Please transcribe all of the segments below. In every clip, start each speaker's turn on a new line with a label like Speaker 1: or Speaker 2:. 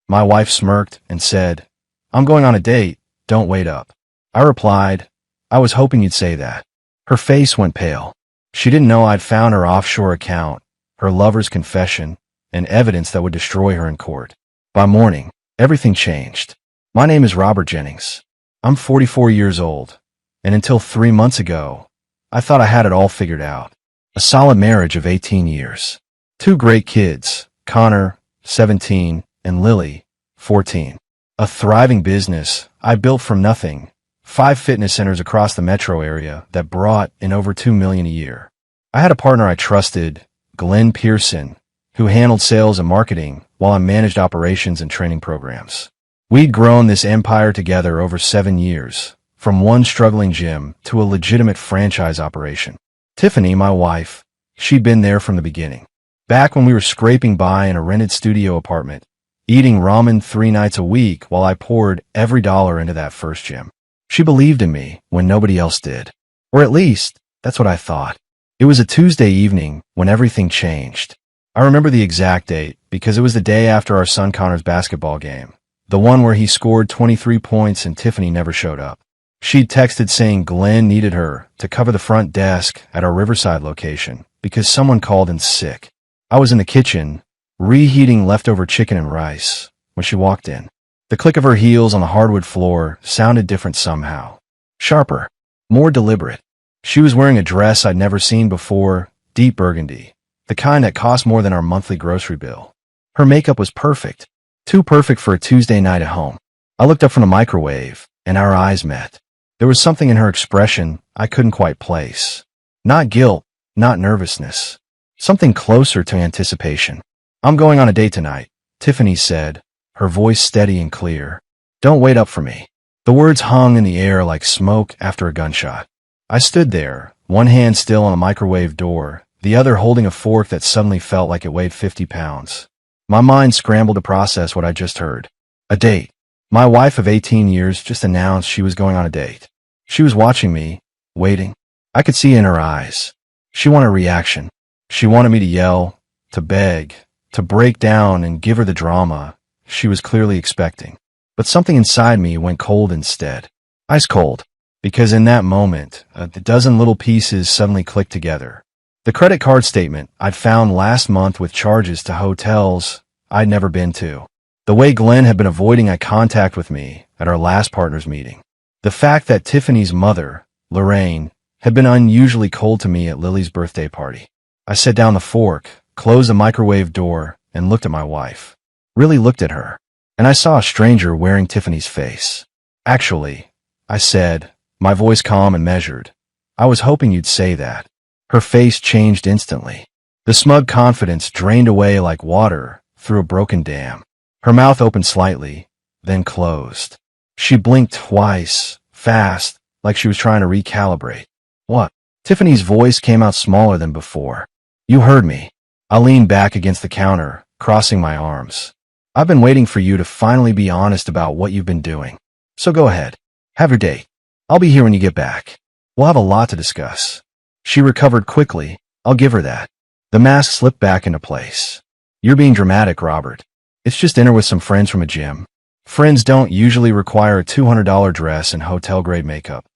Speaker 1: My wife smirked and said, "I'm going on a date, don't wait up." I replied, "I was hoping you'd say that." Her face went pale. She didn't know I'd found her offshore account, her lover's confession, and evidence that would destroy her in court. By morning, everything changed. My name is Robert Jennings. I'm 44 years old, and until 3 months ago, I thought I had it all figured out. A solid marriage of 18 years. 2 great kids, Connor, 17, and Lily, 14. A thriving business I built from nothing. 5 fitness centers across the metro area that brought in over $2 million a year. I had a partner I trusted, Glenn Pearson, who handled sales and marketing while I managed operations and training programs. We'd grown this empire together over 7 years, from one struggling gym to a legitimate franchise operation. Tiffany, my wife, she'd been there from the beginning. Back when we were scraping by in a rented studio apartment, eating ramen 3 nights a week while I poured every dollar into that first gym. She believed in me when nobody else did. Or at least, that's what I thought. It was a Tuesday evening when everything changed. I remember the exact date because it was the day after our son Connor's basketball game, the one where he scored 23 points and Tiffany never showed up. She'd texted saying Glenn needed her to cover the front desk at our Riverside location because someone called in sick. I was in the kitchen, reheating leftover chicken and rice, when she walked in. The click of her heels on the hardwood floor sounded different somehow. Sharper, more deliberate. She was wearing a dress I'd never seen before, deep burgundy, the kind that cost more than our monthly grocery bill. Her makeup was perfect, too perfect for a Tuesday night at home. I looked up from the microwave, and our eyes met. There was something in her expression I couldn't quite place. Not guilt, not nervousness. Something closer to anticipation. "I'm going on a date tonight," Tiffany said, her voice steady and clear. "Don't wait up for me." The words hung in the air like smoke after a gunshot. I stood there, one hand still on the microwave door, the other holding a fork that suddenly felt like it weighed 50 pounds. My mind scrambled to process what I just heard. A date. My wife of 18 years just announced she was going on a date. She was watching me, waiting. I could see in her eyes. She wanted a reaction. She wanted me to yell, to beg, to break down and give her the drama she was clearly expecting. But something inside me went cold instead. Ice cold. Because in that moment, a dozen little pieces suddenly clicked together. The credit card statement I'd found last month with charges to hotels I'd never been to. The way Glenn had been avoiding eye contact with me at our last partners meeting. The fact that Tiffany's mother, Lorraine, had been unusually cold to me at Lily's birthday party. I set down the fork, closed the microwave door, and looked at my wife. Really looked at her. And I saw a stranger wearing Tiffany's face. "Actually," I said, my voice calm and measured, "I was hoping you'd say that." Her face changed instantly. The smug confidence drained away like water through a broken dam. Her mouth opened slightly, then closed. She blinked twice, fast, like she was trying to recalibrate. "What?" Tiffany's voice came out smaller than before. "You heard me." I leaned back against the counter, crossing my arms. "I've been waiting for you to finally be honest about what you've been doing. So go ahead. Have your date. I'll be here when you get back. We'll have a lot to discuss." She recovered quickly. I'll give her that. The mask slipped back into place. "You're being dramatic, Robert. It's just dinner with some friends from a gym. Friends don't usually require a $200 dress and hotel-grade makeup,"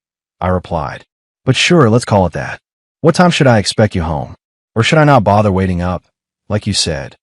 Speaker 1: I replied. "But sure, let's call it that. What time should I expect you home? Or should I not bother waiting up, like you said?"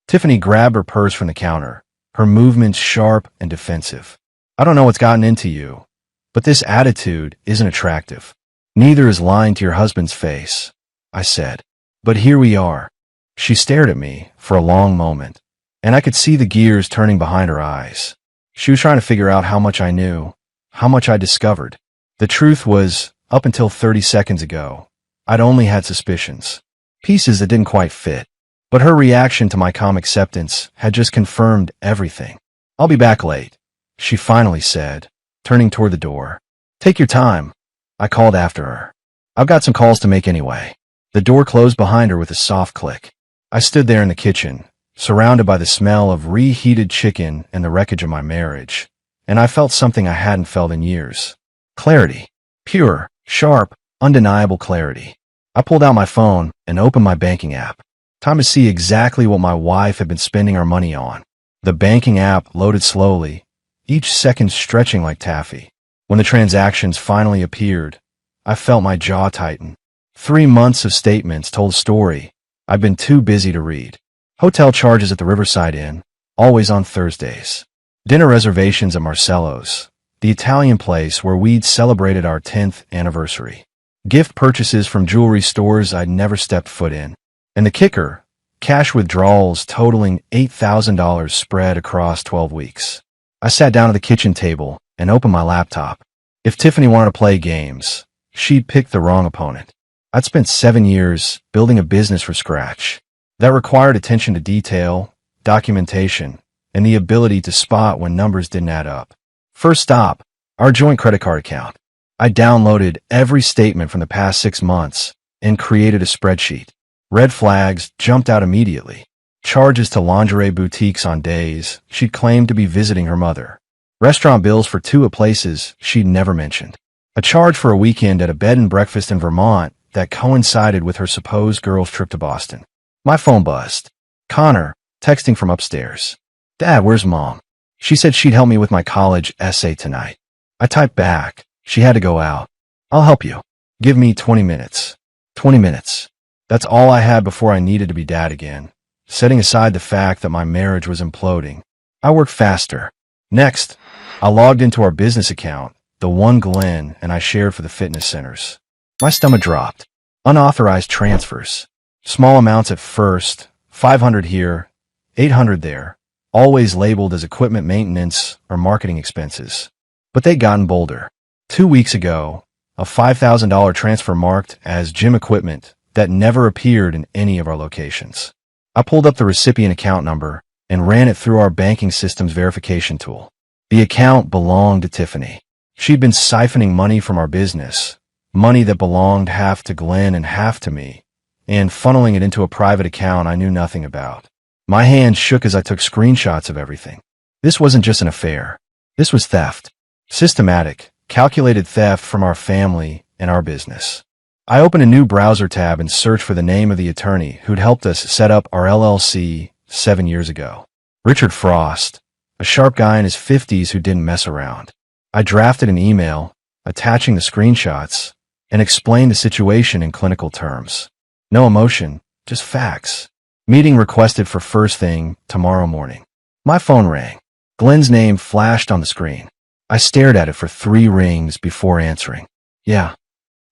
Speaker 1: Tiffany grabbed her purse from the counter, her movements sharp and defensive. "I don't know what's gotten into you, but this attitude isn't attractive. Neither is lying to your husband's face," I said. "But here we are." She stared at me for a long moment, and I could see the gears turning behind her eyes. She was trying to figure out how much I knew, how much I discovered. The truth was, up until 30 seconds ago, I'd only had suspicions, pieces that didn't quite fit. But her reaction to my calm acceptance had just confirmed everything. "I'll be back late," she finally said, turning toward the door. "Take your time," I called after her. "I've got some calls to make anyway." The door closed behind her with a soft click. I stood there in the kitchen, surrounded by the smell of reheated chicken and the wreckage of my marriage, and I felt something I hadn't felt in years. Clarity. Pure, sharp, undeniable clarity. I pulled out my phone and opened my banking app. Time to see exactly what my wife had been spending our money on. The banking app loaded slowly, each second stretching like taffy. When the transactions finally appeared, I felt my jaw tighten. 3 months of statements told a story I've been too busy to read. Hotel charges at the Riverside Inn, always on Thursdays. Dinner reservations at Marcello's, the Italian place where we'd celebrated our 10th anniversary. Gift purchases from jewelry stores I'd never stepped foot in. And the kicker, cash withdrawals totaling $8,000 spread across 12 weeks. I sat down at the kitchen table and opened my laptop. If Tiffany wanted to play games, she'd picked the wrong opponent. I'd spent 7 years building a business from scratch. That required attention to detail, documentation, and the ability to spot when numbers didn't add up. First stop, our joint credit card account. I downloaded every statement from the past 6 months and created a spreadsheet. Red flags jumped out immediately. Charges to lingerie boutiques on days she'd claimed to be visiting her mother. Restaurant bills for 2 at places she'd never mentioned. A charge for a weekend at a bed and breakfast in Vermont that coincided with her supposed girls' trip to Boston. My phone buzzed. Connor, texting from upstairs. Dad, where's Mom? She said she'd help me with my college essay tonight. I typed back. She had to go out. I'll help you. Give me 20 minutes. 20 minutes. That's all I had before I needed to be dad again. Setting aside the fact that my marriage was imploding, I worked faster. Next, I logged into our business account, the one Glenn and I shared for the fitness centers. My stomach dropped. Unauthorized transfers. Small amounts at first, 500 here, 800 there, always labeled as equipment maintenance or marketing expenses. But they'd gotten bolder. 2 weeks ago, a $5,000 transfer marked as gym equipment that never appeared in any of our locations. I pulled up the recipient account number and ran it through our banking system's verification tool. The account belonged to Tiffany. She'd been siphoning money from our business, money that belonged half to Glenn and half to me, and funneling it into a private account I knew nothing about. My hands shook as I took screenshots of everything. This wasn't just an affair. This was theft. Systematic, calculated theft from our family and our business. I opened a new browser tab and searched for the name of the attorney who'd helped us set up our LLC 7 years ago. Richard Frost, a sharp guy in his 50s who didn't mess around. I drafted an email, attaching the screenshots, and explained the situation in clinical terms. No emotion, just facts. Meeting requested for first thing tomorrow morning. My phone rang. Glenn's name flashed on the screen. I stared at it for 3 rings before answering. Yeah.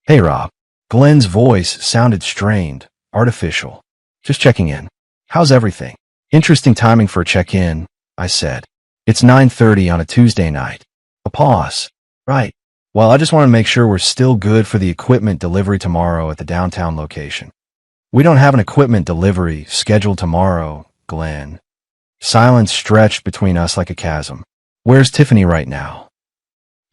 Speaker 1: Hey, Rob. Glenn's voice sounded strained, artificial. Just checking in. How's everything? Interesting timing for a check-in, I said. It's 9:30 on a Tuesday night. A pause. Right. Well, I just want to make sure we're still good for the equipment delivery tomorrow at the downtown location. We don't have an equipment delivery scheduled tomorrow, Glenn. Silence stretched between us like a chasm. Where's Tiffany right now?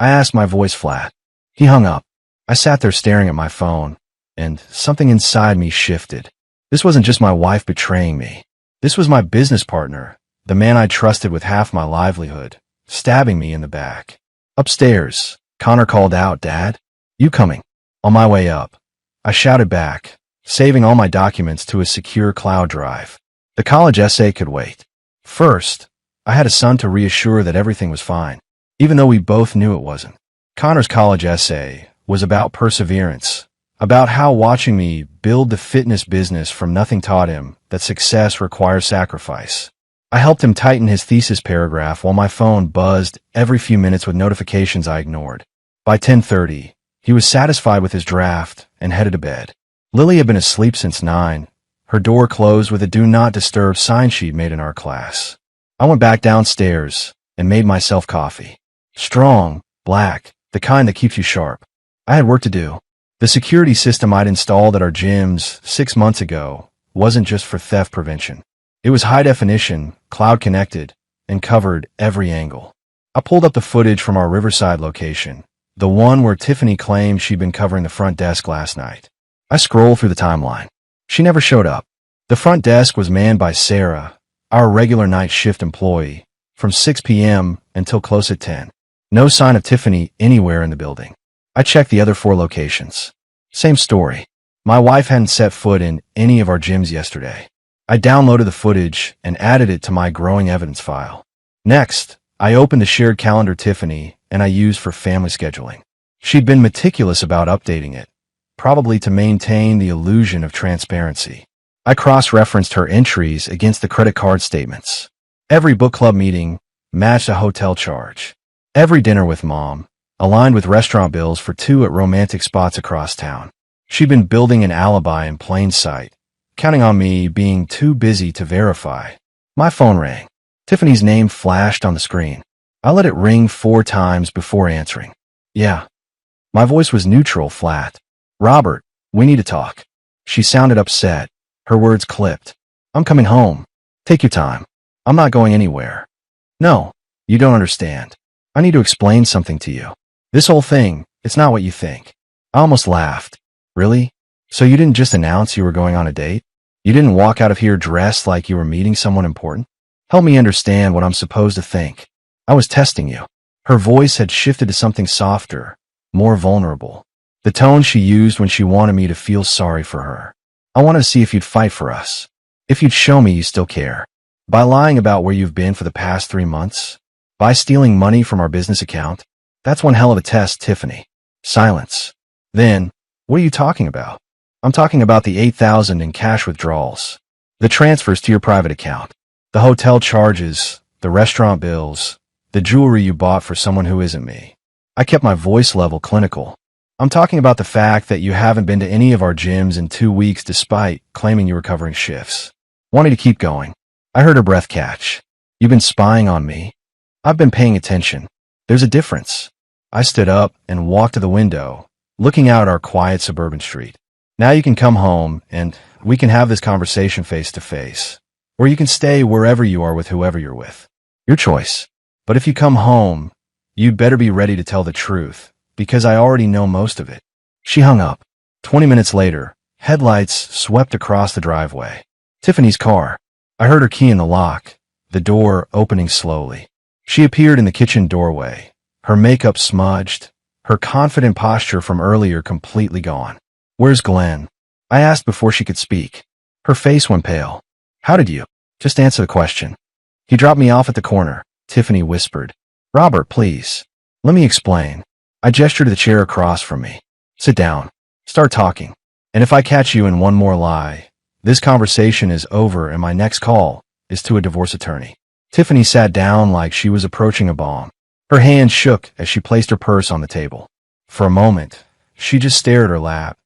Speaker 1: I asked, my voice flat. He hung up. I sat there staring at my phone, and something inside me shifted. This wasn't just my wife betraying me. This was my business partner, the man I trusted with half my livelihood, stabbing me in the back. Upstairs, Connor called out, Dad, you coming? On my way up, I shouted back, saving all my documents to a secure cloud drive. The college essay could wait. First, I had a son to reassure that everything was fine, even though we both knew it wasn't. Connor's college essay was about perseverance, about how watching me build the fitness business from nothing taught him that success requires sacrifice. I helped him tighten his thesis paragraph while my phone buzzed every few minutes with notifications I ignored. By 10:30, he was satisfied with his draft and headed to bed. Lily had been asleep since 9, her door closed with a do not disturb sign she'd made in our class. I went back downstairs and made myself coffee. Strong, black, the kind that keeps you sharp. I had work to do. The security system I'd installed at our gyms 6 months ago wasn't just for theft prevention. It was high definition, cloud connected, and covered every angle. I pulled up the footage from our Riverside location, the one where Tiffany claimed she'd been covering the front desk last night. I scrolled through the timeline. She never showed up. The front desk was manned by Sarah, our regular night shift employee, from 6 p.m. until close at 10. No sign of Tiffany anywhere in the building. I checked the other 4 locations. Same story. My wife hadn't set foot in any of our gyms yesterday. I downloaded the footage and added it to my growing evidence file. Next, I opened the shared calendar Tiffany and I used for family scheduling. She'd been meticulous about updating it, probably to maintain the illusion of transparency. I cross-referenced her entries against the credit card statements. Every book club meeting matched a hotel charge. Every dinner with mom aligned with restaurant bills for 2 at romantic spots across town. She'd been building an alibi in plain sight, counting on me being too busy to verify. My phone rang. Tiffany's name flashed on the screen. I let it ring 4 times before answering. Yeah. My voice was neutral, flat. Robert, we need to talk. She sounded upset. Her words clipped. I'm coming home. Take your time. I'm not going anywhere. No, you don't understand. I need to explain something to you. This whole thing, it's not what you think. I almost laughed. Really? So you didn't just announce you were going on a date? You didn't walk out of here dressed like you were meeting someone important? Help me understand what I'm supposed to think. I was testing you. Her voice had shifted to something softer, more vulnerable. The tone she used when she wanted me to feel sorry for her. I wanted to see if you'd fight for us. If you'd show me you still care. By lying about where you've been for the past 3 months? By stealing money from our business account? That's one hell of a test, Tiffany. Silence. Then, what are you talking about? I'm talking about the $8,000 in cash withdrawals. The transfers to your private account. The hotel charges, the restaurant bills, the jewelry you bought for someone who isn't me. I kept my voice level clinical. I'm talking about the fact that you haven't been to any of our gyms in 2 weeks despite claiming you were covering shifts. Wanting to keep going. I heard her breath catch. You've been spying on me. I've been paying attention. There's a difference. I stood up and walked to the window, looking out at our quiet suburban street. Now you can come home and we can have this conversation face to face. Or you can stay wherever you are with whoever you're with. Your choice. But if you come home, you'd better be ready to tell the truth, because I already know most of it. She hung up. 20 minutes later, headlights swept across the driveway. Tiffany's car. I heard her key in the lock, the door opening slowly. She appeared in the kitchen doorway, her makeup smudged, her confident posture from earlier completely gone. Where's Glenn? I asked before she could speak. Her face went pale. How did you? Just answer the question. He dropped me off at the corner, Tiffany whispered. Robert, please. Let me explain. I gestured to the chair across from me. Sit down. Start talking. And if I catch you in one more lie, this conversation is over and my next call is to a divorce attorney. Tiffany sat down like she was approaching a bomb. Her hand shook as she placed her purse on the table. For a moment, she just stared at her lap,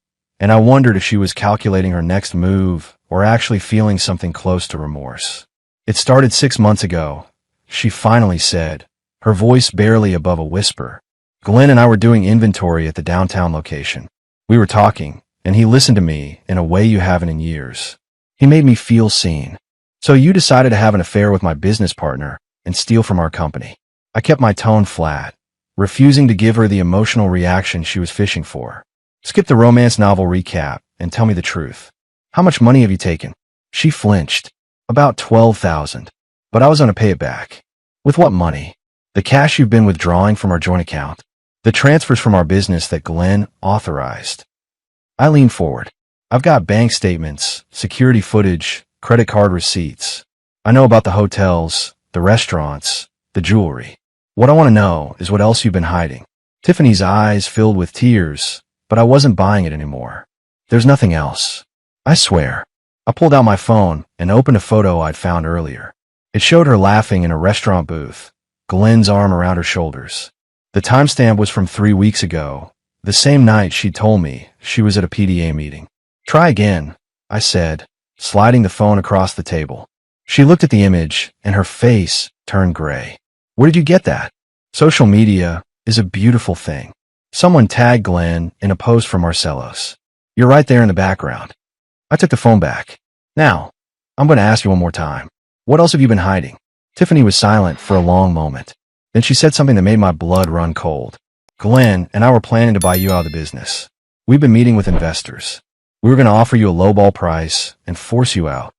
Speaker 1: and I wondered if she was calculating her next move or actually feeling something close to remorse. It started 6 months ago, she finally said, her voice barely above a whisper. Glenn and I were doing inventory at the downtown location. We were talking, and he listened to me in a way you haven't in years. He made me feel seen. So you decided to have an affair with my business partner and steal from our company. I kept my tone flat, refusing to give her the emotional reaction she was fishing for. Skip the romance novel recap and tell me the truth. How much money have you taken? She flinched. About $12,000. But I was going to pay it back. With what money? The cash you've been withdrawing from our joint account. The transfers from our business that Glenn authorized. I leaned forward. I've got bank statements, security footage, credit card receipts. I know about the hotels, the restaurants, the jewelry. What I want to know is what else you've been hiding. Tiffany's eyes filled with tears, but I wasn't buying it anymore. There's nothing else. I swear. I pulled out my phone and opened a photo I'd found earlier. It showed her laughing in a restaurant booth, Glenn's arm around her shoulders. The timestamp was from 3 weeks ago, the same night she told me she was at a PDA meeting. Try again, I said, sliding the phone across the table. She looked at the image and her face turned gray. Where did you get that? Social media is a beautiful thing. Someone tagged Glenn in a post from Marcelos. You're right there in the background. I took the phone back. Now, I'm going to ask you one more time. What else have you been hiding? Tiffany was silent for a long moment. Then she said something that made my blood run cold. Glenn and I were planning to buy you out of the business. We've been meeting with investors. We were going to offer you a lowball price and force you out.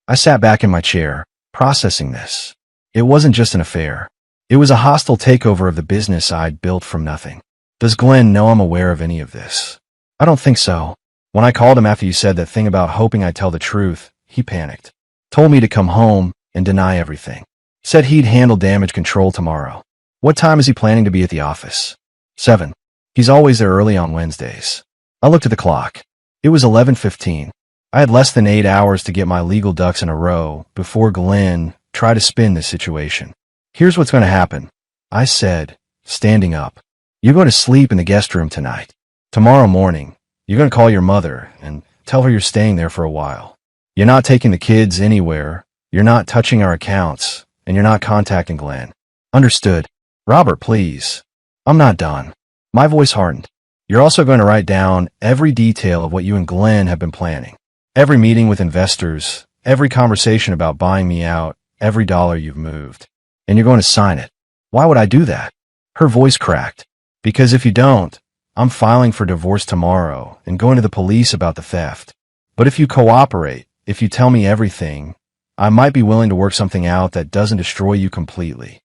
Speaker 1: I sat back in my chair, processing this. It wasn't just an affair. It was a hostile takeover of the business I'd built from nothing. Does Glenn know I'm aware of any of this? I don't think so. When I called him after you said that thing about hoping I'd tell the truth, he panicked. Told me to come home and deny everything. Said he'd handle damage control tomorrow. What time is he planning to be at the office? 7. He's always there early on Wednesdays. I looked at the clock. It was 11:15. I had less than 8 hours to get my legal ducks in a row before Glenn tried to spin this situation. Here's what's going to happen, I said, standing up. You're going to sleep in the guest room tonight. Tomorrow morning, you're going to call your mother and tell her you're staying there for a while. You're not taking the kids anywhere, you're not touching our accounts, and you're not contacting Glenn. Understood. Robert, please. I'm not done. My voice hardened. You're also going to write down every detail of what you and Glenn have been planning. Every meeting with investors, every conversation about buying me out, every dollar you've moved. And you're going to sign it. Why would I do that? Her voice cracked. Because if you don't, I'm filing for divorce tomorrow and going to the police about the theft. But if you cooperate, if you tell me everything, I might be willing to work something out that doesn't destroy you completely.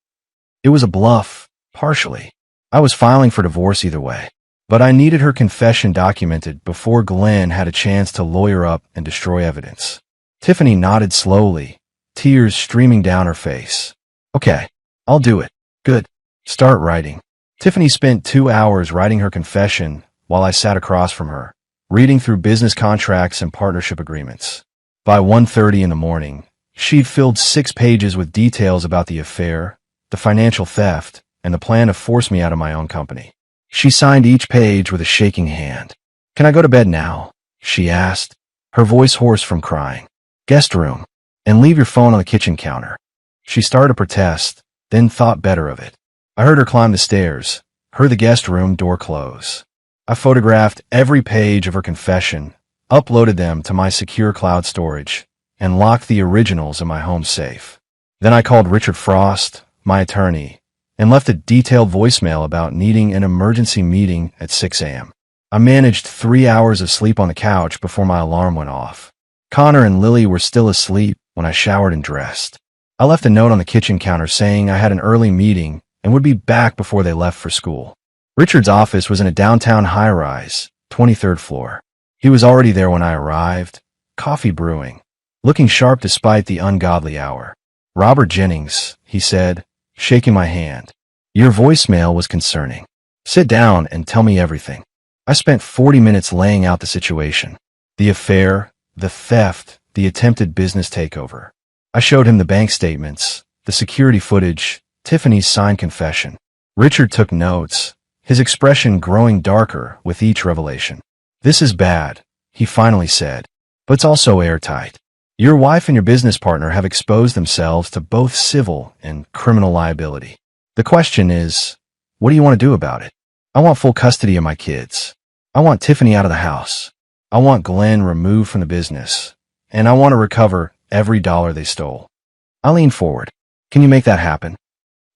Speaker 1: It was a bluff, partially. I was filing for divorce either way. But I needed her confession documented before Glenn had a chance to lawyer up and destroy evidence. Tiffany nodded slowly, tears streaming down her face. Okay, I'll do it. Good. Start writing. Tiffany spent 2 hours writing her confession while I sat across from her, reading through business contracts and partnership agreements. By 1:30 in the morning, she'd filled 6 pages with details about the affair, the financial theft, and the plan to force me out of my own company. She signed each page with a shaking hand. Can I go to bed now? She asked, her voice hoarse from crying. Guest room, and leave your phone on the kitchen counter. She started to protest, then thought better of it. I heard her climb the stairs, heard the guest room door close. I photographed every page of her confession, uploaded them to my secure cloud storage, and locked the originals in my home safe. Then I called Richard Frost, my attorney, and left a detailed voicemail about needing an emergency meeting at 6 a.m. I managed 3 hours of sleep on the couch before my alarm went off. Connor and Lily were still asleep when I showered and dressed. I left a note on the kitchen counter saying I had an early meeting and would be back before they left for school. Richard's office was in a downtown high-rise, 23rd floor. He was already there when I arrived, coffee brewing, looking sharp despite the ungodly hour. Robert Jennings, he said, shaking my hand. Your voicemail was concerning. Sit down and tell me everything. I spent 40 minutes laying out the situation. The affair, the theft, the attempted business takeover. I showed him the bank statements, the security footage, Tiffany's signed confession. Richard took notes, his expression growing darker with each revelation. This is bad, he finally said, but it's also airtight. Your wife and your business partner have exposed themselves to both civil and criminal liability. The question is, what do you want to do about it? I want full custody of my kids. I want Tiffany out of the house. I want Glenn removed from the business. And I want to recover every dollar they stole. I leaned forward. Can you make that happen?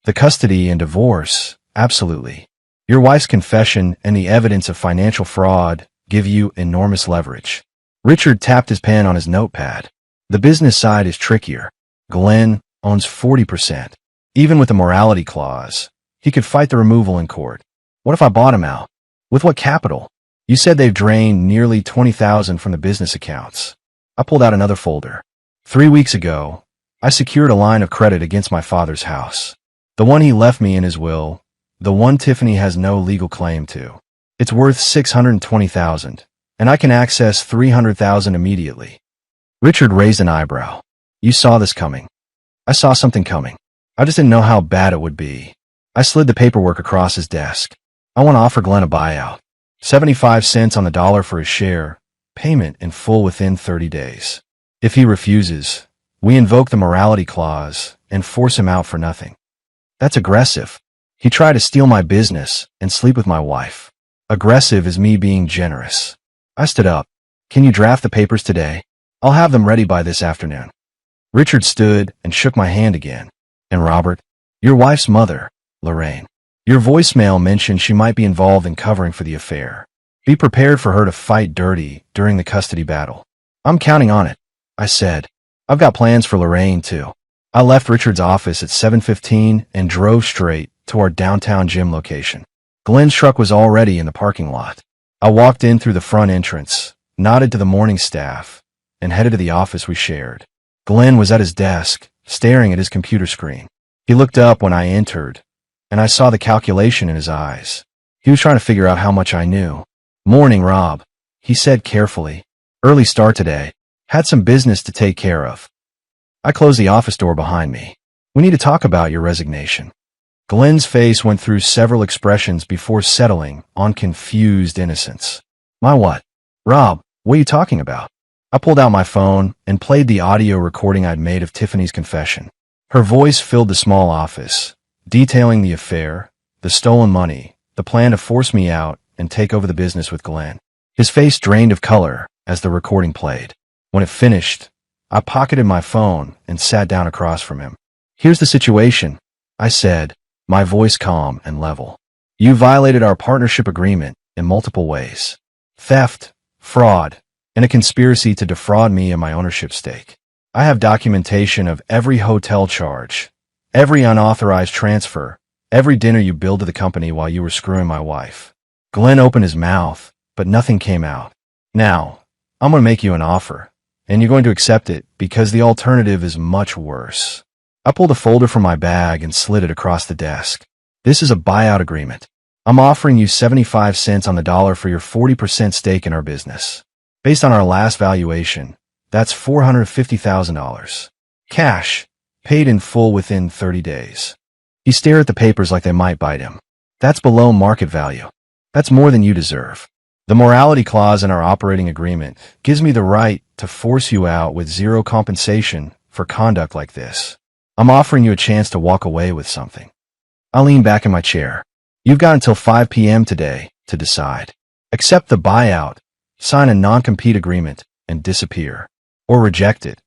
Speaker 1: The custody and divorce, absolutely. Your wife's confession and the evidence of financial fraud give you enormous leverage. Richard tapped his pen on his notepad. The business side is trickier. Glenn owns 40%. Even with the morality clause, he could fight the removal in court. What if I bought him out? With what capital? You said they've drained nearly $20,000 from the business accounts. I pulled out another folder. 3 weeks ago, I secured a line of credit against my father's house. The one he left me in his will, the one Tiffany has no legal claim to. It's worth $620,000, and I can access $300,000 immediately. Richard raised an eyebrow. You saw this coming. I saw something coming. I just didn't know how bad it would be. I slid the paperwork across his desk. I want to offer Glenn a buyout. 75 cents on the dollar for his share, payment in full within 30 days. If he refuses, we invoke the morality clause and force him out for nothing. That's aggressive. He tried to steal my business and sleep with my wife. Aggressive is me being generous. I stood up. Can you draft the papers today? I'll have them ready by this afternoon. Richard stood and shook my hand again. And Robert, your wife's mother, Lorraine. Your voicemail mentioned she might be involved in covering for the affair. Be prepared for her to fight dirty during the custody battle. I'm counting on it, I said. I've got plans for Lorraine, too. I left Richard's office at 7:15 and drove straight to our downtown gym location. Glenn's truck was already in the parking lot. I walked in through the front entrance, nodded to the morning staff, and headed to the office we shared. Glenn was at his desk, staring at his computer screen. He looked up when I entered, and I saw the calculation in his eyes. He was trying to figure out how much I knew. "Morning, Rob," he said carefully. "Early start today. Had some business to take care of." I closed the office door behind me. "We need to talk about your resignation." Glenn's face went through several expressions before settling on confused innocence. "My what? Rob, what are you talking about?" I pulled out my phone and played the audio recording I'd made of Tiffany's confession. Her voice filled the small office, detailing the affair, the stolen money, the plan to force me out and take over the business with Glenn. His face drained of color as the recording played. When it finished, I pocketed my phone and sat down across from him. "Here's the situation," I said, my voice calm and level. "You violated our partnership agreement in multiple ways. Theft, fraud, and a conspiracy to defraud me of my ownership stake. I have documentation of every hotel charge, every unauthorized transfer, every dinner you billed to the company while you were screwing my wife." Glenn opened his mouth, but nothing came out. "Now, I'm going to make you an offer, and you're going to accept it because the alternative is much worse." I pulled a folder from my bag and slid it across the desk. "This is a buyout agreement. I'm offering you 75 cents on the dollar for your 40% stake in our business. Based on our last valuation, that's $450,000. Cash, paid in full within 30 days. He stared at the papers like they might bite him. "That's below market value. That's more than you deserve. The morality clause in our operating agreement gives me the right to force you out with zero compensation for conduct like this. I'm offering you a chance to walk away with something." I leaned back in my chair. "You've got until 5 p.m. today to decide. Accept the buyout, sign a non-compete agreement, and disappear. Or reject it,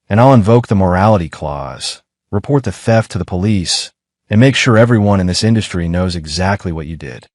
Speaker 1: and I'll invoke the morality clause, report the theft to the police, and make sure everyone in this industry knows exactly what you did."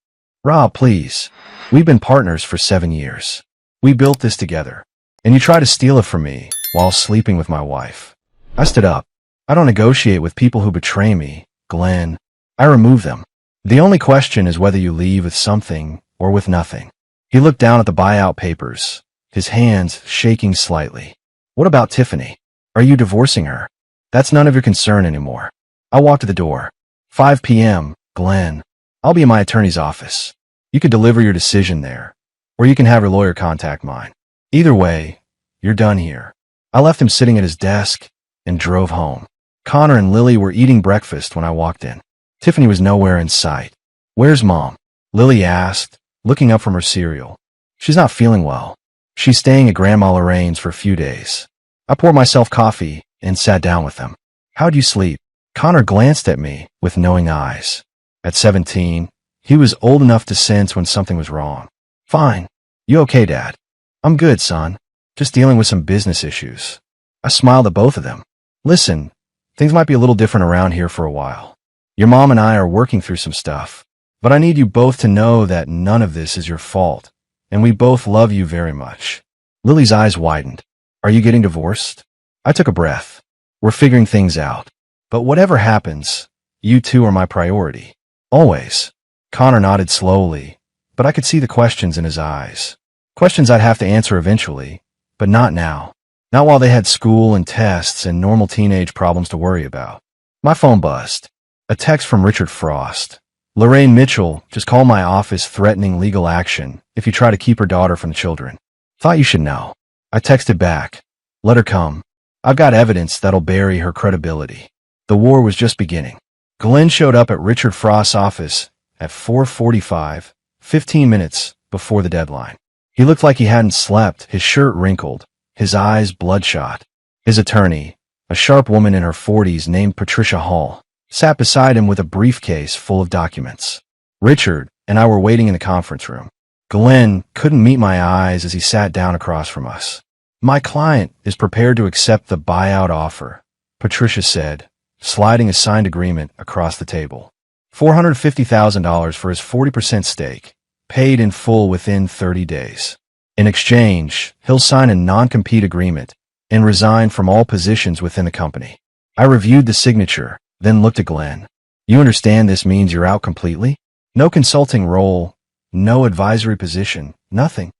Speaker 1: "Rob, please. We've been partners for 7 years. We built this together, and you try to steal it from me while sleeping with my wife." I stood up. "I don't negotiate with people who betray me, Glenn. I remove them. The only question is whether you leave with something or with nothing." He looked down at the buyout papers, his hands shaking slightly. "What about Tiffany? Are you divorcing her? That's none of your concern anymore." I walked to the door. 5 p.m., Glenn. I'll be in my attorney's office. You can deliver your decision there, or you can have your lawyer contact mine. Either way, you're done here. I left him sitting at his desk and drove home. Connor and Lily were eating breakfast when I walked in. Tiffany was nowhere in sight. "Where's Mom?" Lily asked, looking up from her cereal. "She's not feeling well. She's staying at Grandma Lorraine's for a few days." I poured myself coffee and sat down with them. "How'd you sleep?" Connor glanced at me with knowing eyes. At 17, he was old enough to sense when something was wrong. "Fine. You okay, Dad?" "I'm good, son. Just dealing with some business issues." I smiled at both of them. "Listen, things might be a little different around here for a while. Your mom and I are working through some stuff, but I need you both to know that none of this is your fault, and we both love you very much." Lily's eyes widened. "Are you getting divorced?" I took a breath. "We're figuring things out. But whatever happens, you two are my priority. Always." Connor nodded slowly, but I could see the questions in his eyes. Questions I'd have to answer eventually, but not now. Not while they had school and tests and normal teenage problems to worry about. My phone buzzed. A text from Richard Frost. "Lorraine Mitchell just called my office threatening legal action if you try to keep her daughter from the children. Thought you should know." I texted back. "Let her come. I've got evidence that'll bury her credibility." The war was just beginning. Glenn showed up at Richard Frost's office at 4:45, 15 minutes before the deadline. He looked like he hadn't slept, his shirt wrinkled, his eyes bloodshot. His attorney, a sharp woman in her 40s named Patricia Hall, sat beside him with a briefcase full of documents. Richard and I were waiting in the conference room. Glenn couldn't meet my eyes as he sat down across from us. "My client is prepared to accept the buyout offer," Patricia said, sliding a signed agreement across the table. $450,000 for his 40% stake, paid in full within 30 days. In exchange, he'll sign a non-compete agreement and resign from all positions within the company. I reviewed the signature, then looked at Glenn. "You understand this means you're out completely? No consulting role, no advisory position, nothing."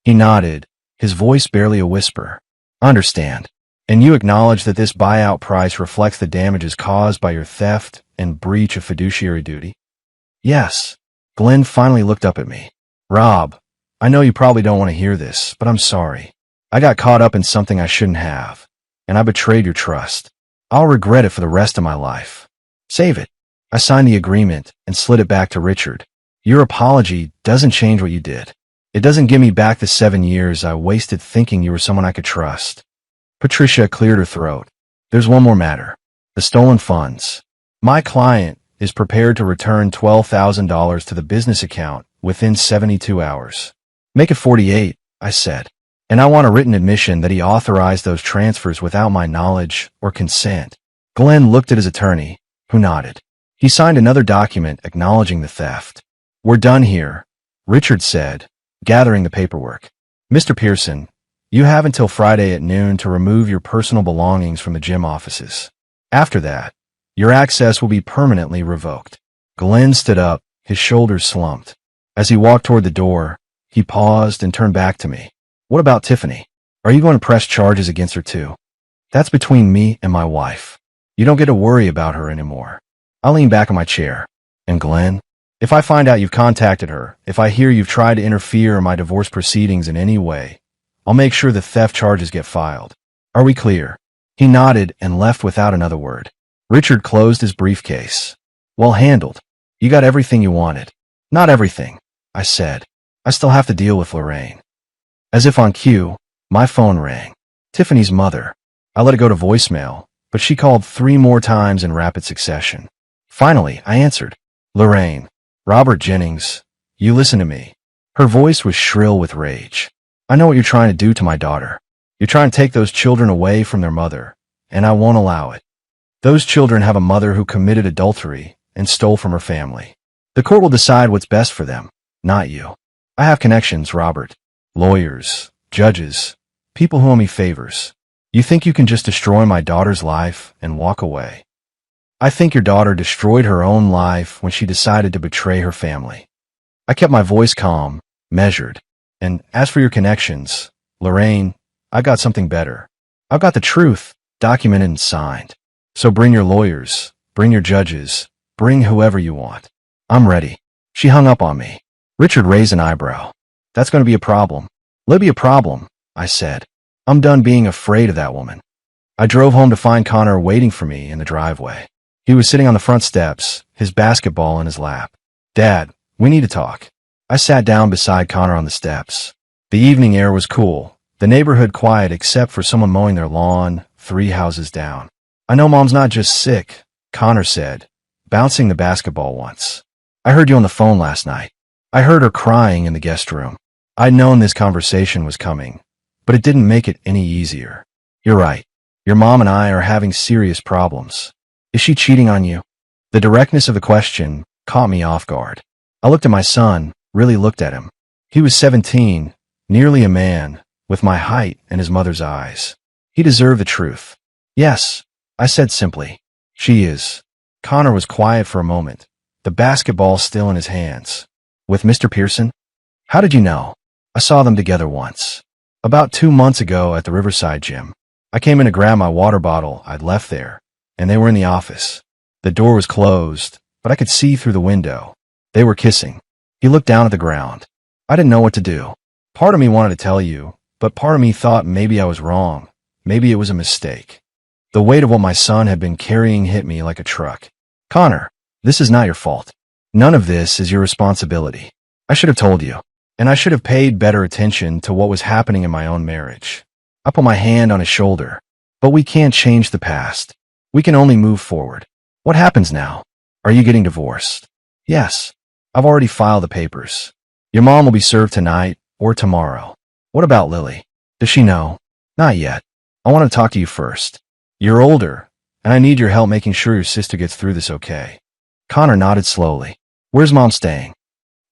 Speaker 1: He nodded, his voice barely a whisper. "I understand. And you acknowledge that this buyout price reflects the damages caused by your theft and breach of fiduciary duty? Yes. Glenn finally looked up at me. Rob, I know you probably don't want to hear this, but I'm sorry. I got caught up in something I shouldn't have, and I betrayed your trust. I'll regret it for the rest of my life. Save it. I signed the agreement and slid it back to Richard. Your apology doesn't change what you did. It doesn't give me back the 7 years I wasted thinking you were someone I could trust. Patricia cleared her throat. There's one more matter. The stolen funds. My client is prepared to return $12,000 to the business account within 72 hours. Make it 48, I said. And I want a written admission that he authorized those transfers without my knowledge or consent. Glenn looked at his attorney, who nodded. He signed another document acknowledging the theft. We're done here, Richard said, gathering the paperwork. Mr. Pearson, you have until Friday at noon to remove your personal belongings from the gym offices. After that, your access will be permanently revoked. Glenn stood up, his shoulders slumped. As he walked toward the door, he paused and turned back to me. What about Tiffany? Are you going to press charges against her too? That's between me and my wife. You don't get to worry about her anymore. I leaned back in my chair. And Glenn, if I find out you've contacted her, if I hear you've tried to interfere in my divorce proceedings in any way, I'll make sure the theft charges get filed. Are we clear? He nodded and left without another word. Richard closed his briefcase. Well handled. You got everything you wanted. Not everything, I said. I still have to deal with Lorraine. As if on cue, my phone rang. Tiffany's mother. I let it go to voicemail, but she called 3 more times in rapid succession. Finally, I answered. Lorraine. Robert Jennings. You listen to me. Her voice was shrill with rage. I know what you're trying to do to my daughter. You're trying to take those children away from their mother, and I won't allow it. Those children have a mother who committed adultery and stole from her family. The court will decide what's best for them, not you. I have connections, Robert. Lawyers, judges, people who owe me favors. You think you can just destroy my daughter's life and walk away? I think your daughter destroyed her own life when she decided to betray her family. I kept my voice calm, measured. And as for your connections, Lorraine, I got something better. I've got the truth, documented and signed. So bring your lawyers, bring your judges, bring whoever you want. I'm ready. She hung up on me. Richard raised an eyebrow. That's going to be a problem. Let it be a problem, I said. I'm done being afraid of that woman. I drove home to find Connor waiting for me in the driveway. He was sitting on the front steps, his basketball in his lap. Dad, we need to talk. I sat down beside Connor on the steps. The evening air was cool, the neighborhood quiet except for someone mowing their lawn 3 houses down. I know Mom's not just sick, Connor said, bouncing the basketball once. I heard you on the phone last night. I heard her crying in the guest room. I'd known this conversation was coming, but it didn't make it any easier. You're right. Your mom and I are having serious problems. Is she cheating on you? The directness of the question caught me off guard. I looked at my son, really looked at him. He was 17, nearly a man, with my height and his mother's eyes. He deserved the truth. Yes, I said simply. She is. Connor was quiet for a moment, the basketball still in his hands. With Mr. Pearson? How did you know? I saw them together once. About 2 months ago at the Riverside gym. I came in to grab my water bottle I'd left there, and they were in the office. The door was closed, but I could see through the window. They were kissing. He looked down at the ground. I didn't know what to do. Part of me wanted to tell you, but part of me thought maybe I was wrong. Maybe it was a mistake. The weight of what my son had been carrying hit me like a truck. Connor, this is not your fault. None of this is your responsibility. I should have told you, and I should have paid better attention to what was happening in my own marriage. I put my hand on his shoulder. But we can't change the past. We can only move forward. What happens now? Are you getting divorced? Yes. I've already filed the papers. Your mom will be served tonight or tomorrow. What about Lily? Does she know? Not yet. I want to talk to you first. You're older, and I need your help making sure your sister gets through this okay. Connor nodded slowly. Where's Mom staying?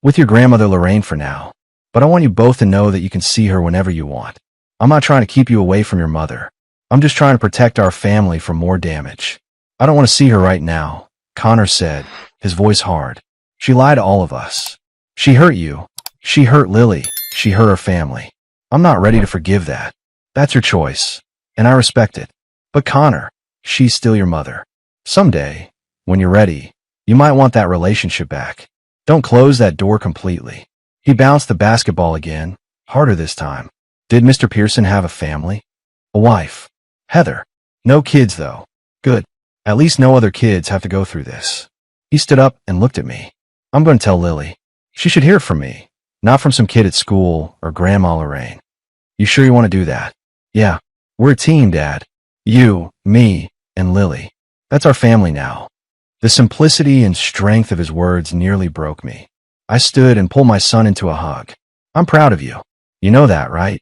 Speaker 1: With your grandmother Lorraine for now. But I want you both to know that you can see her whenever you want. I'm not trying to keep you away from your mother. I'm just trying to protect our family from more damage. I don't want to see her right now, Connor said, his voice hard. She lied to all of us. She hurt you. She hurt Lily. She hurt her family. I'm not ready to forgive that. That's your choice. and I respect it. But Connor, she's still your mother. Someday, when you're ready, you might want that relationship back. Don't close that door completely. He bounced the basketball again, harder this time. Did Mr. Pearson have a family? A wife? Heather. No kids, though. Good. At least no other kids have to go through this. He stood up and looked at me. I'm going to tell Lily. She should hear it from me, not from some kid at school or Grandma Lorraine. You sure you want to do that? Yeah. We're a team, Dad. You, me, and Lily. That's our family now. The simplicity and strength of his words nearly broke me. I stood and pulled my son into a hug. I'm proud of you. You know that, right?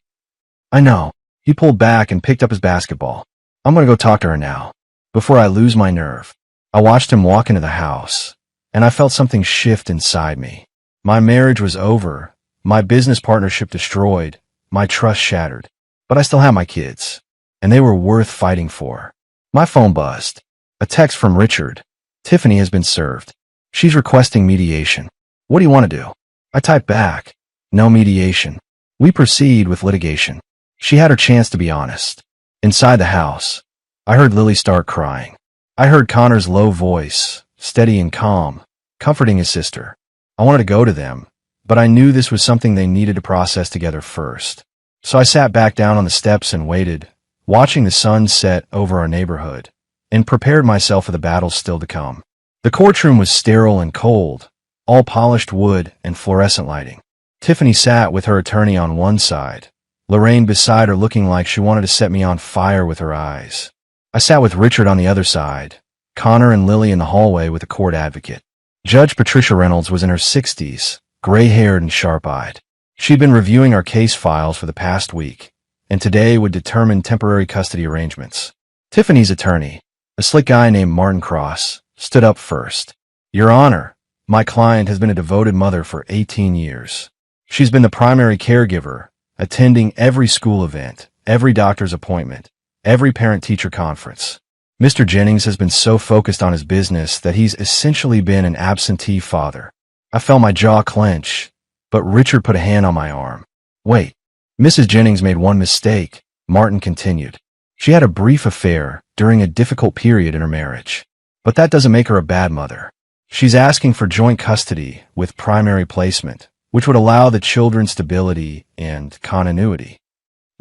Speaker 1: I know. He pulled back and picked up his basketball. I'm going to go talk to her now, before I lose my nerve. I watched him walk into the house, and I felt something shift inside me. My marriage was over, my business partnership destroyed, my trust shattered. But I still had my kids, and they were worth fighting for. My phone buzzed. A text from Richard. Tiffany has been served. She's requesting mediation. What do you want to do? I typed back. No mediation. We proceed with litigation. She had her chance to be honest. Inside the house, I heard Lily start crying. I heard Connor's low voice, steady and calm, comforting his sister. I wanted to go to them, but I knew this was something they needed to process together first. So I sat back down on the steps and waited, watching the sun set over our neighborhood, and prepared myself for the battles still to come. The courtroom was sterile and cold, all polished wood and fluorescent lighting. Tiffany sat with her attorney on one side, Lorraine beside her looking like she wanted to set me on fire with her eyes. I sat with Richard on the other side, Connor and Lily in the hallway with a court advocate. Judge Patricia Reynolds was in her 60s, gray-haired and sharp-eyed. She'd been reviewing our case files for the past week, and today would determine temporary custody arrangements. Tiffany's attorney, a slick guy named Martin Cross, stood up first. Your Honor, my client has been a devoted mother for 18 years. She's been the primary caregiver, attending every school event, every doctor's appointment, every parent-teacher conference. Mr. Jennings has been so focused on his business that he's essentially been an absentee father. I felt my jaw clench, but Richard put a hand on my arm. Wait, Mrs. Jennings made one mistake, Martin continued. She had a brief affair during a difficult period in her marriage. But that doesn't make her a bad mother. She's asking for joint custody with primary placement, which would allow the children stability and continuity.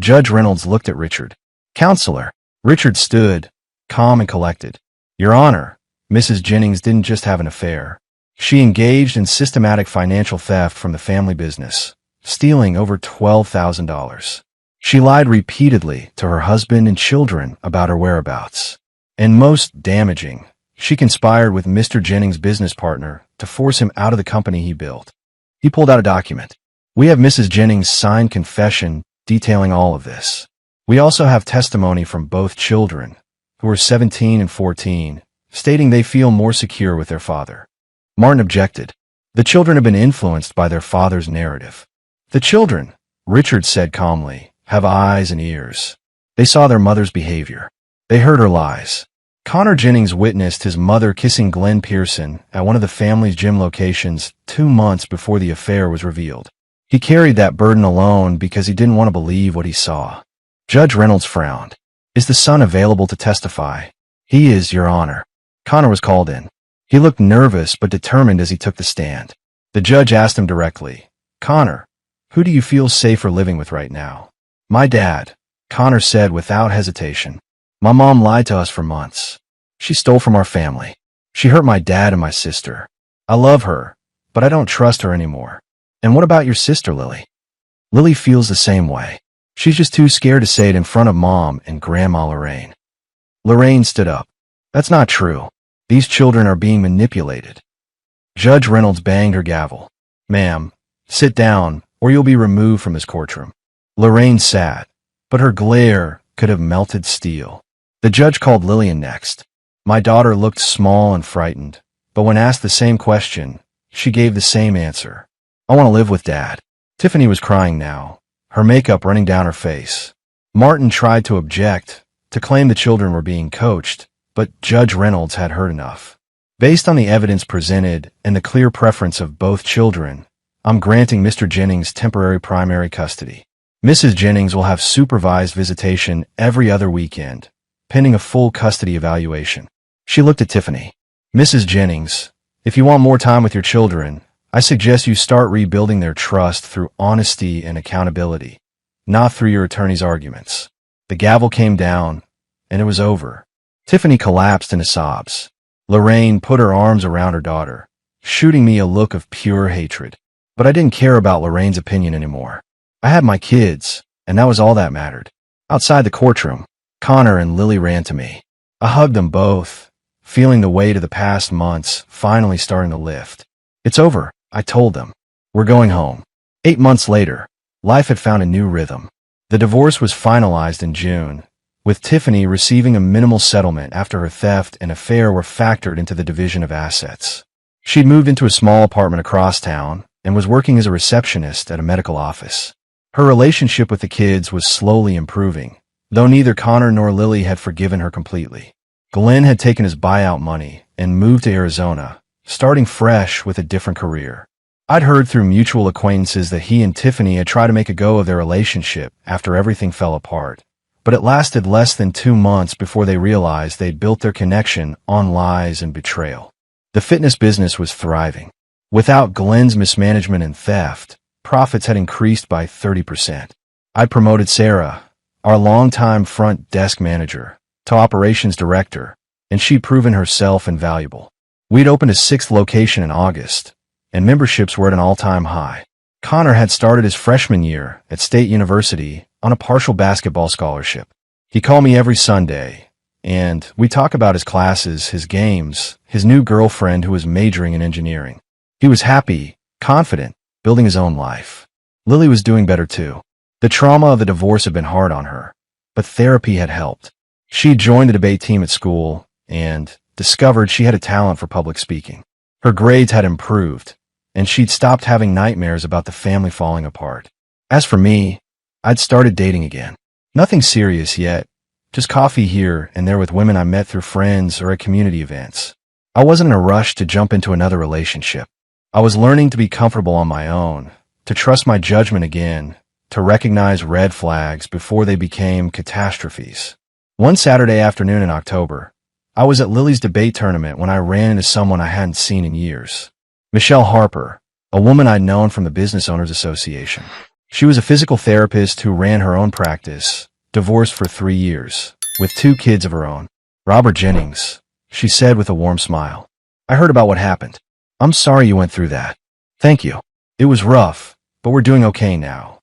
Speaker 1: Judge Reynolds looked at Richard. Counselor. Richard stood, calm and collected. Your Honor, Mrs. Jennings didn't just have an affair. She engaged in systematic financial theft from the family business, stealing over $12,000. She lied repeatedly to her husband and children about her whereabouts. And most damaging, she conspired with Mr. Jennings' business partner to force him out of the company he built. He pulled out a document. We have Mrs. Jennings' signed confession detailing all of this. We also have testimony from both children, who are 17 and 14, stating they feel more secure with their father. Martin objected. The children have been influenced by their father's narrative. The children, Richard said calmly, have eyes and ears. They saw their mother's behavior. They heard her lies. Connor Jennings witnessed his mother kissing Glenn Pearson at one of the family's gym locations 2 months before the affair was revealed. He carried that burden alone because he didn't want to believe what he saw. Judge Reynolds frowned. Is the son available to testify? He is, Your Honor. Connor was called in. He looked nervous but determined as he took the stand. The judge asked him directly, Connor, who do you feel safer living with right now? My dad, Connor said without hesitation. My mom lied to us for months. She stole from our family. She hurt my dad and my sister. I love her, but I don't trust her anymore. And what about your sister, Lily? Lily feels the same way. She's just too scared to say it in front of Mom and Grandma Lorraine. Lorraine stood up. That's not true. These children are being manipulated. Judge Reynolds banged her gavel. Ma'am, sit down, or you'll be removed from this courtroom. Lorraine sat, but her glare could have melted steel. The judge called Lillian next. My daughter looked small and frightened, but when asked the same question, she gave the same answer. I want to live with Dad. Tiffany was crying now, her makeup running down her face. Martin tried to object, to claim the children were being coached, but Judge Reynolds had heard enough. Based on the evidence presented and the clear preference of both children, I'm granting Mr. Jennings temporary primary custody. Mrs. Jennings will have supervised visitation every other weekend, pending a full custody evaluation. She looked at Tiffany. Mrs. Jennings, if you want more time with your children, I suggest you start rebuilding their trust through honesty and accountability, not through your attorney's arguments. The gavel came down, and it was over. Tiffany collapsed into sobs. Lorraine put her arms around her daughter, shooting me a look of pure hatred. But I didn't care about Lorraine's opinion anymore. I had my kids, and that was all that mattered. Outside the courtroom, Connor and Lily ran to me. I hugged them both, feeling the weight of the past months finally starting to lift. It's over, I told them. We're going home. 8 months later, life had found a new rhythm. The divorce was finalized in June, with Tiffany receiving a minimal settlement after her theft and affair were factored into the division of assets. She'd moved into a small apartment across town and was working as a receptionist at a medical office. Her relationship with the kids was slowly improving, though neither Connor nor Lily had forgiven her completely. Glenn had taken his buyout money and moved to Arizona, starting fresh with a different career. I'd heard through mutual acquaintances that he and Tiffany had tried to make a go of their relationship after everything fell apart, but it lasted less than 2 months before they realized they'd built their connection on lies and betrayal. The fitness business was thriving. Without Glenn's mismanagement and theft, profits had increased by 30%. I'd promoted Sarah, our longtime front desk manager, to operations director, and she'd proven herself invaluable. We'd opened a 6th location in August, and memberships were at an all-time high. Connor had started his freshman year at State University on a partial basketball scholarship. He called me every Sunday, and we'd talk about his classes, his games, his new girlfriend who was majoring in engineering. He was happy, confident, building his own life. Lily was doing better too. The trauma of the divorce had been hard on her, but therapy had helped. She joined the debate team at school and discovered she had a talent for public speaking. Her grades had improved, and she'd stopped having nightmares about the family falling apart. As for me, I'd started dating again. Nothing serious yet, just coffee here and there with women I met through friends or at community events. I wasn't in a rush to jump into another relationship. I was learning to be comfortable on my own, to trust my judgment again, to recognize red flags before they became catastrophes. One Saturday afternoon in October, I was at Lily's debate tournament when I ran into someone I hadn't seen in years. Michelle Harper, a woman I'd known from the Business Owners Association. She was a physical therapist who ran her own practice, divorced for 3 years, with 2 kids of her own. Robert Jennings, she said with a warm smile. I heard about what happened. I'm sorry you went through that. Thank you. It was rough, but we're doing okay now.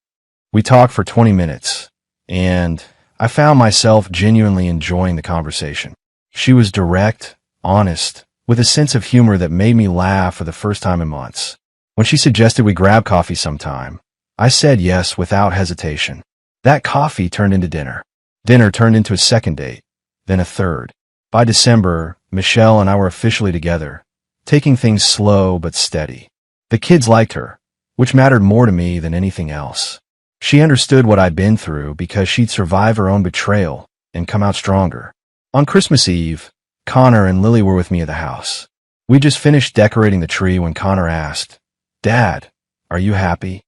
Speaker 1: We talked for 20 minutes, and I found myself genuinely enjoying the conversation. She was direct, honest, with a sense of humor that made me laugh for the first time in months. When she suggested we grab coffee sometime, I said yes without hesitation. That coffee turned into dinner. Dinner turned into a second date, then a third. By December, Michelle and I were officially together, taking things slow but steady. The kids liked her, which mattered more to me than anything else. She understood what I'd been through because she'd survived her own betrayal and come out stronger. On Christmas Eve, Connor and Lily were with me at the house. We just finished decorating the tree when Connor asked, "Dad, are you happy?"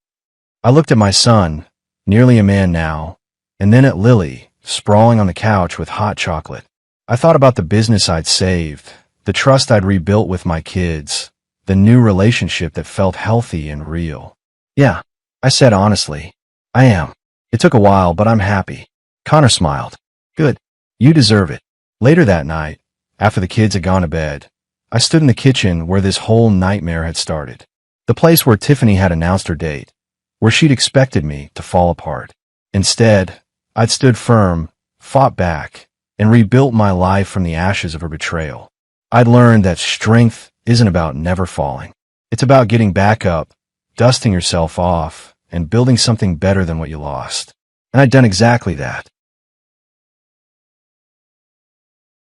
Speaker 1: I looked at my son, nearly a man now, and then at Lily, sprawling on the couch with hot chocolate. I thought about the business I'd saved, the trust I'd rebuilt with my kids, the new relationship that felt healthy and real. Yeah, I said honestly, I am. It took a while, but I'm happy. Connor smiled. Good. You deserve it. Later that night, after the kids had gone to bed, I stood in the kitchen where this whole nightmare had started. The place where Tiffany had announced her date, where she'd expected me to fall apart. Instead, I'd stood firm, fought back, and rebuilt my life from the ashes of her betrayal. I'd learned that strength isn't about never falling. It's about getting back up, dusting yourself off, and building something better than what you lost. And I'd done exactly that.